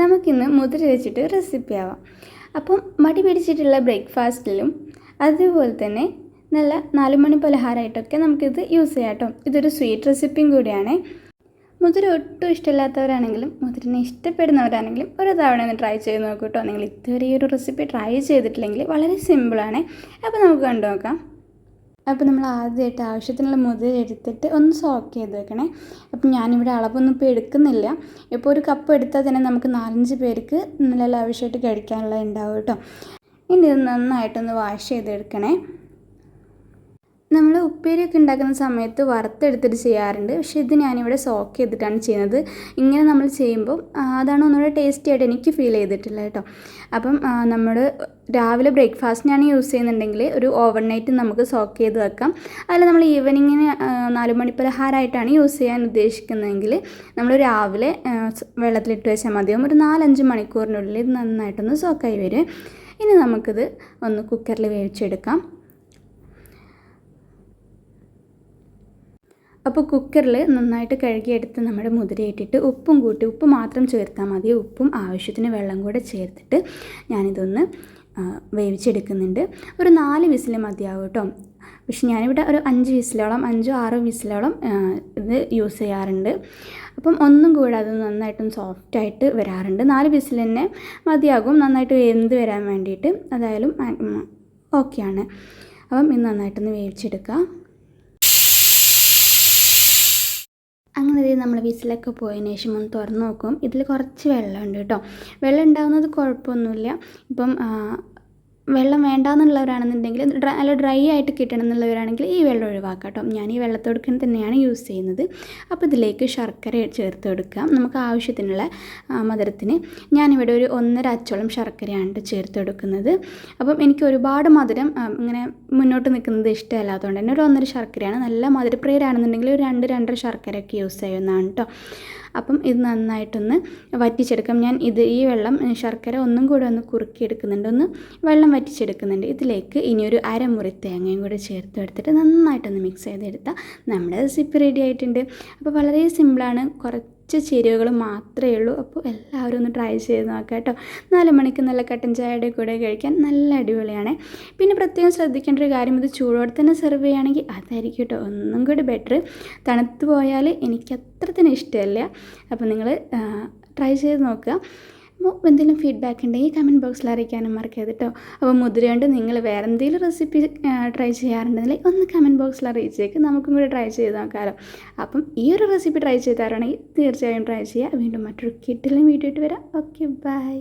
നമുക്കിന്ന് മുതിര വെച്ചിട്ട് റെസിപ്പി ആവാം. അപ്പം മടി പിടിച്ചിട്ടുള്ള ബ്രേക്ക്ഫാസ്റ്റിലും അതുപോലെ തന്നെ നല്ല 4 മണി പലഹാരമായിട്ടൊക്കെ നമുക്കിത് യൂസ് ചെയ്യാം കേട്ടോ. ഇതൊരു സ്വീറ്റ് റെസിപ്പിയും കൂടിയാണ്. മുതിര ഒട്ടും ഇഷ്ടമില്ലാത്തവരാണെങ്കിലും മുതിരനെ ഇഷ്ടപ്പെടുന്നവരാണെങ്കിലും ഒരു തവണ ഒന്ന് ട്രൈ ചെയ്ത് നോക്കൂ കേട്ടോ. നിങ്ങൾ ഇതുവരെ ഈ ഒരു റെസിപ്പി ട്രൈ ചെയ്തിട്ടില്ലെങ്കിൽ വളരെ സിമ്പിളാണ്. അപ്പോൾ നമുക്ക് കണ്ടു നോക്കാം. അപ്പോൾ നമ്മൾ ആദ്യമായിട്ട് ആവശ്യത്തിനുള്ള മുതിര എടുത്തിട്ട് ഒന്ന് സോക്ക് ചെയ്ത് വെക്കണേ. അപ്പം ഞാനിവിടെ അളവൊന്നും ഇപ്പോൾ എടുക്കുന്നില്ല. ഇപ്പോൾ ഒരു കപ്പ് എടുത്താൽ തന്നെ നമുക്ക് 4-5 പേർക്ക് നല്ല ലാവിഷായിട്ട് കഴിക്കാനുള്ളത് ഉണ്ടാവും കേട്ടോ. ഇനി ഇത് നന്നായിട്ടൊന്ന് വാഷ് ചെയ്തെടുക്കണേ. നമ്മൾ ഉപ്പേരിയൊക്കെ ഉണ്ടാക്കുന്ന സമയത്ത് വറുത്തെടുത്തിട്ട് ചെയ്യാറുണ്ട്. പക്ഷേ ഇത് ഞാനിവിടെ സോക്ക് ചെയ്തിട്ടാണ് ചെയ്യുന്നത്. ഇങ്ങനെ നമ്മൾ ചെയ്യുമ്പോൾ അതാണ് ഒന്നുകൂടെ ടേസ്റ്റി ആയിട്ട് എനിക്ക് ഫീൽ ചെയ്തിട്ടുള്ളത് കേട്ടോ. അപ്പം നമ്മൾ രാവിലെ ബ്രേക്ക്ഫാസ്റ്റിനാണ് യൂസ് ചെയ്യുന്നുണ്ടെങ്കിൽ ഒരു ഓവർ നൈറ്റ് നമുക്ക് സോക്ക് ചെയ്ത് വെക്കാം. അതിൽ നമ്മൾ ഈവനിങ്ങിന് 4 മണി പലഹാരമായിട്ടാണ് യൂസ് ചെയ്യാൻ ഉദ്ദേശിക്കുന്നതെങ്കിൽ നമ്മൾ രാവിലെ വെള്ളത്തിലിട്ട് വെച്ചാൽ മതിയാവും. ഒരു 4-5 മണിക്കൂറിനുള്ളിൽ ഇത് നന്നായിട്ടൊന്ന് സോക്കായി വരും. ഇനി നമുക്കിത് ഒന്ന് കുക്കറിൽ വേവിച്ചെടുക്കാം. അപ്പോൾ കുക്കറിൽ നന്നായിട്ട് കഴുകിയെടുത്ത് നമ്മുടെ മുതിര ഇട്ടിട്ട് ഉപ്പും കൂട്ടി, ഉപ്പ് മാത്രം ചേർത്താൽ മതി. ഉപ്പും ആവശ്യത്തിന് വെള്ളം കൂടെ ചേർത്തിട്ട് ഞാനിതൊന്ന് വേവിച്ചെടുക്കുന്നുണ്ട്. ഒരു 4 വിസിൽ മതിയാവും കേട്ടോ. പക്ഷെ ഞാനിവിടെ ഒരു 5 വിസിലോളം 5-6 വിസിലോളം ഇത് യൂസ് ചെയ്യാറുണ്ട്. അപ്പം ഒന്നും കൂടെ അത് നന്നായിട്ടൊന്ന് സോഫ്റ്റായിട്ട് വരാറുണ്ട്. 4 വിസിൽ തന്നെ മതിയാകും നന്നായിട്ട് വെന്ത് വരാൻ വേണ്ടിയിട്ട്. അതായാലും ഓക്കെയാണ്. അപ്പം ഇത് നന്നായിട്ടൊന്ന് വേവിച്ചെടുക്കുക. അങ്ങനെ നമ്മൾ വിസിലൊക്കെ പോയതിന് ശേഷം ഒന്ന് തുറന്ന് നോക്കും. ഇതിൽ കുറച്ച് വെള്ളമുണ്ട് കേട്ടോ. വെള്ളം ഉണ്ടാകുന്നത് കുഴപ്പമൊന്നുമില്ല. ഇപ്പം വെള്ളം വേണ്ടാന്നുള്ളവരാണെന്നുണ്ടെങ്കിൽ നല്ല ഡ്രൈ ആയിട്ട് കിട്ടണം എന്നുള്ളവരാണെങ്കിൽ ഈ വെള്ളം ഒഴിവാക്കാം കേട്ടോ. ഞാൻ ഈ വെള്ളത്തോടൊക്കെ തന്നെയാണ് യൂസ് ചെയ്യുന്നത്. അപ്പോൾ ഇതിലേക്ക് ശർക്കര ചേർത്ത് കൊടുക്കാം. നമുക്ക് ആവശ്യത്തിനുള്ള മധുരത്തിന് ഞാനിവിടെ ഒരു 1.5 അച്ചോളം ശർക്കരയാണ് ചേർത്ത് കൊടുക്കുന്നത്. അപ്പം എനിക്ക് ഒരുപാട് മധുരം ഇങ്ങനെ മുന്നോട്ട് നിൽക്കുന്നത് ഇഷ്ടമല്ലാത്തതുകൊണ്ട് തന്നെ ഒരു 1.5 ശർക്കരയാണ്. നല്ല മധുരപ്രിയരാണെന്നുണ്ടെങ്കിൽ ഒരു 2-2.5 ശർക്കരയൊക്കെ യൂസ് ചെയ്യുന്നതാണ് കേട്ടോ. അപ്പം ഇത് നന്നായിട്ടൊന്ന് വറ്റിച്ചെടുക്കാം. ഞാൻ ഈ വെള്ളം ശർക്കര ഒന്നും കൂടെ ഒന്ന് കുറുക്കിയെടുക്കുന്നുണ്ട്, ഒന്ന് വെള്ളം വറ്റിച്ചെടുക്കുന്നുണ്ട്. ഇതിലേക്ക് ഇനി ഒരു അരമുറി തേങ്ങയും കൂടെ ചേർത്ത് എടുത്തിട്ട് നന്നായിട്ടൊന്ന് മിക്സ് ചെയ്തെടുത്താൽ നമ്മുടെ റെസിപ്പി റെഡി ആയിട്ടുണ്ട്. അപ്പോൾ വളരെ സിമ്പിളാണ്, കുറച്ച് ചേരുവകൾ മാത്രമേ ഉള്ളൂ. അപ്പോൾ എല്ലാവരും ഒന്ന് ട്രൈ ചെയ്ത് നോക്കാം കേട്ടോ. 4 മണിക്ക് നല്ല കട്ടൻ ചായയുടെ കൂടെ കഴിക്കാൻ നല്ല അടിപൊളിയാണ്. പിന്നെ പ്രത്യേകം ശ്രദ്ധിക്കേണ്ട ഒരു കാര്യം, ഇത് ചൂടോടെ തന്നെ സെർവ് ചെയ്യുകയാണെങ്കിൽ അതായിരിക്കും കേട്ടോ ഒന്നും കൂടി ബെറ്റർ. തണുത്ത് പോയാൽ എനിക്ക് അത്രത്തിന് ഇഷ്ടമല്ല. അപ്പോൾ നിങ്ങൾ ട്രൈ ചെയ്ത് നോക്കുക. അപ്പോൾ എന്തെങ്കിലും ഫീഡ്ബാക്ക് ഉണ്ടെങ്കിൽ കമൻറ്റ് ബോക്സിൽ അറിയിക്കാനും മറക്കരുത് കേട്ടോ. അപ്പോൾ മുതിര കൊണ്ട് നിങ്ങൾ വേറെ എന്തെങ്കിലും റെസിപ്പി ട്രൈ ചെയ്യാറുണ്ടെങ്കിൽ ഒന്ന് കമൻറ്റ് ബോക്സിൽ അറിയിച്ചേക്ക്, നമുക്കും കൂടി ട്രൈ ചെയ്ത് നോക്കാമല്ലോ. അപ്പം ഈ ഒരു റെസിപ്പി ട്രൈ ചെയ്താറാണെങ്കിൽ തീർച്ചയായും ട്രൈ ചെയ്യുക. വീണ്ടും മറ്റൊരു കിട്ടിലും വീഡിയോ ഇട്ട് വരാം. Okay, by.